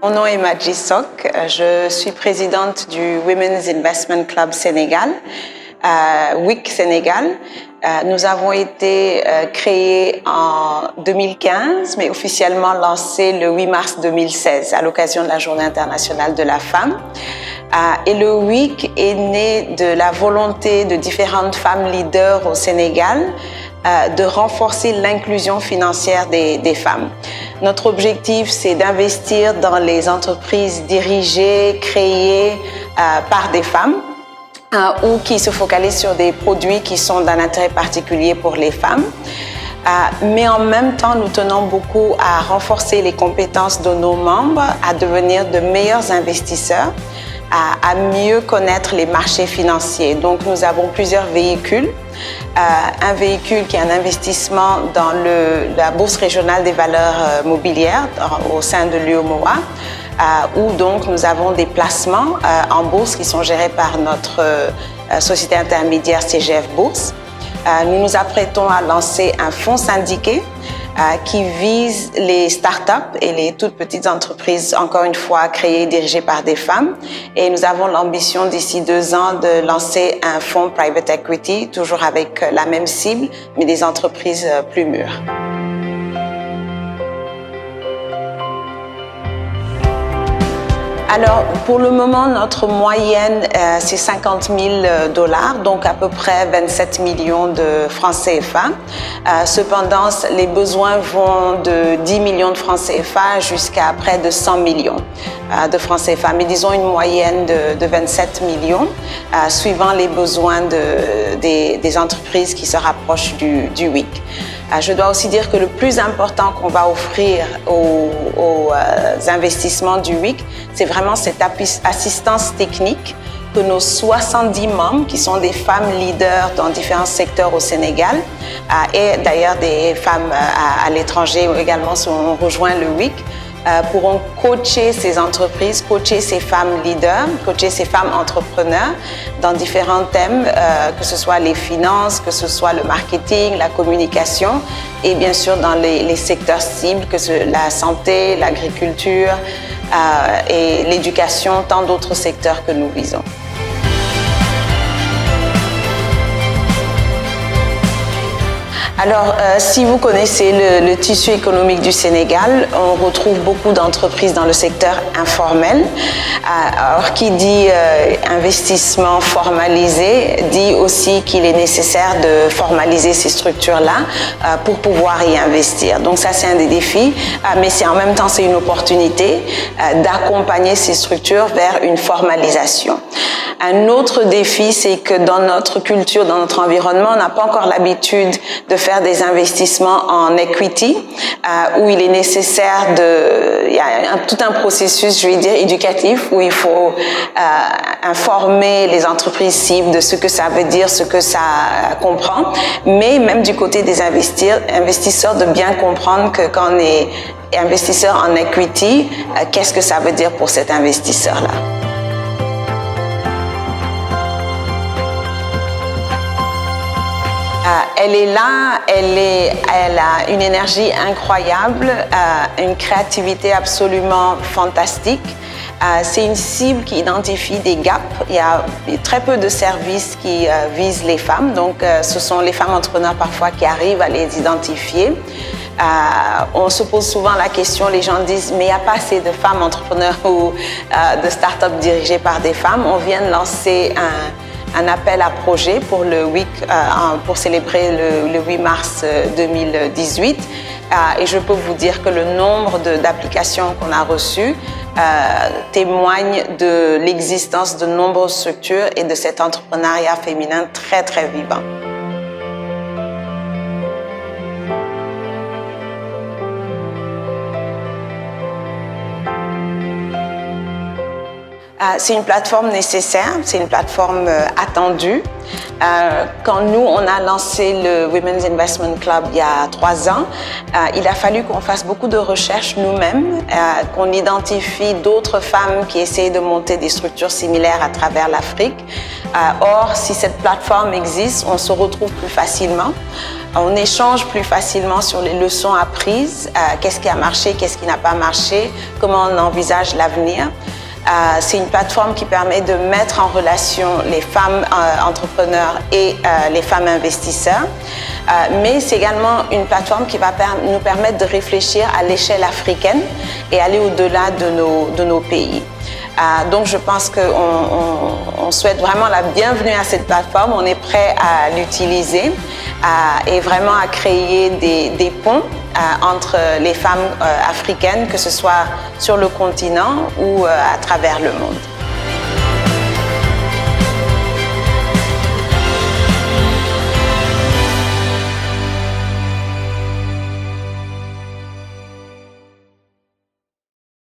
Mon nom est Madji Sok, je suis présidente du Women's Investment Club Sénégal, WIC Sénégal. Nous avons été créés en 2015, mais officiellement lancés le 8 mars 2016 à l'occasion de la Journée internationale de la femme. Et le WIC est né de la volonté de différentes femmes leaders au Sénégal de renforcer l'inclusion financière des femmes. Notre objectif, c'est d'investir dans les entreprises dirigées, créées par des femmes ou qui se focalisent sur des produits qui sont d'un intérêt particulier pour les femmes. Mais en même temps, nous tenons beaucoup à renforcer les compétences de nos membres, à devenir de meilleurs investisseurs, à mieux connaître les marchés financiers. Donc, nous avons plusieurs véhicules. Un véhicule qui est un investissement dans la Bourse régionale des valeurs mobilières au sein de l'UEMOA, où donc nous avons des placements en bourse qui sont gérés par notre société intermédiaire CGF Bourse. Nous nous apprêtons à lancer un fonds syndiqué qui vise les startups et les toutes petites entreprises, encore une fois créées et dirigées par des femmes. Et nous avons l'ambition d'ici 2 ans de lancer un fonds private equity, toujours avec la même cible, mais des entreprises plus mûres. Alors, pour le moment, notre moyenne, c'est 50 000 $, donc à peu près 27 millions de francs CFA. Cependant, les besoins vont de 10 millions de francs CFA jusqu'à près de 100 millions de francs CFA. Mais disons une moyenne de 27 millions, suivant les besoins des entreprises qui se rapprochent du WIC. Je dois aussi dire que le plus important qu'on va offrir aux investissements du WIC, c'est vraiment cette assistance technique que nos 70 membres, qui sont des femmes leaders dans différents secteurs au Sénégal, et d'ailleurs des femmes à l'étranger également ont rejoint le WIC, pourront coacher ces entreprises, coacher ces femmes leaders, coacher ces femmes entrepreneurs dans différents thèmes, que ce soit les finances, que ce soit le marketing, la communication et bien sûr dans les secteurs cibles, que ce la santé, l'agriculture et l'éducation, tant d'autres secteurs que nous visons. Alors, si vous connaissez le tissu économique du Sénégal, on retrouve beaucoup d'entreprises dans le secteur informel. Alors, qui dit investissement formalisé, dit aussi qu'il est nécessaire de formaliser ces structures-là pour pouvoir y investir. Donc ça, c'est un des défis, mais en même temps, c'est une opportunité d'accompagner ces structures vers une formalisation. Un autre défi, c'est que dans notre culture, dans notre environnement, on n'a pas encore l'habitude de faire des investissements en equity, où il est nécessaire il y a tout un processus, je vais dire, éducatif, où il faut informer les entreprises cibles de ce que ça veut dire, ce que ça comprend, mais même du côté des investisseurs, de bien comprendre que quand on est investisseur en equity, qu'est-ce que ça veut dire pour cet investisseur-là. Elle est là, elle a une énergie incroyable, une créativité absolument fantastique. C'est une cible qui identifie des gaps. Il y a très peu de services qui visent les femmes, donc ce sont les femmes entrepreneurs parfois qui arrivent à les identifier. On se pose souvent la question, les gens disent mais il n'y a pas assez de femmes entrepreneurs ou de start-up dirigées par des femmes. On vient de lancer un appel à projet pour le WIC, pour célébrer le 8 mars 2018. Et je peux vous dire que le nombre d'applications qu'on a reçues témoigne de l'existence de nombreuses structures et de cet entrepreneuriat féminin très, très vivant. C'est une plateforme nécessaire, c'est une plateforme attendue. Quand nous, on a lancé le Women's Investment Club il y a 3 ans, il a fallu qu'on fasse beaucoup de recherches nous-mêmes, qu'on identifie d'autres femmes qui essaient de monter des structures similaires à travers l'Afrique. Or, si cette plateforme existe, on se retrouve plus facilement. On échange plus facilement sur les leçons apprises, qu'est-ce qui a marché, qu'est-ce qui n'a pas marché, comment on envisage l'avenir. C'est une plateforme qui permet de mettre en relation les femmes entrepreneurs et les femmes investisseurs, mais c'est également une plateforme qui va nous permettre de réfléchir à l'échelle africaine et aller au-delà de nos pays. Donc je pense qu'on souhaite vraiment la bienvenue à cette plateforme, on est prêt à l'utiliser et vraiment à créer des ponts entre les femmes africaines, que ce soit sur le continent ou à travers le monde.